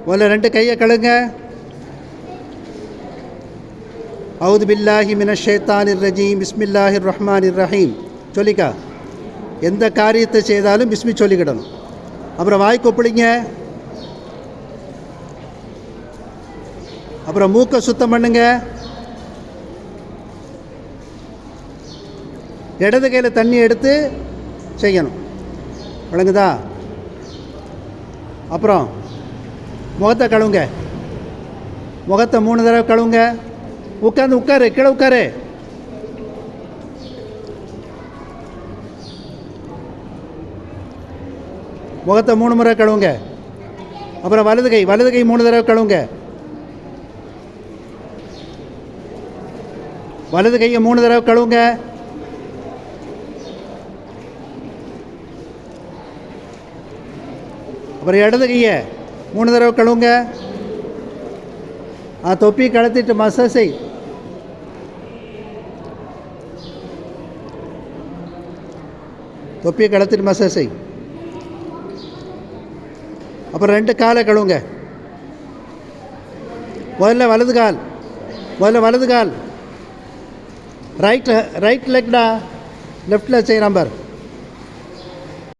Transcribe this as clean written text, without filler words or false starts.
முதல்ல 2 கையை கழுங்க. அவுது பில்லாஹி மினஷ் ஷைத்தானிர் ரஜீம் பிஸ்மில்லாஹிர் ரஹ்மானிர் ரஹீம் சொல்லிக்கா. எந்த காரியத்தை செய்தாலும் பிஸ்மி சொல்லிக்கிடணும். அப்புறம் வாய் கொப்பளிங்க. அப்புறம் மூக்கை சுத்தம் பண்ணுங்க. இடது கையில் தண்ணி எடுத்து செய்யணும். விளங்குதா? அப்புறம் முகத்தை கழுவுங்க. முகத்தை 3 தடவை கழுவுங்க. உட்காரு, கீழே உட்காரு. முகத்தை 3 முறை கழுவுங்க. அப்புறம் வலது கை 3 தடவை கழுவுங்க. வலது கையை 3 தடவை கழுவுங்க. அப்புறம் இடது கையை 3 தடவை கழுவுங்க. தொப்பி கலத்திட்டு மசாஜ் செய். தொப்பியை கலத்திட்டு மசாஜ் செய். அப்புறம் 2 காலை கழுவுங்க. முதல்ல வலது கால். ரைட் லெக்டா, லெஃப்டில் செய் நம்பர்.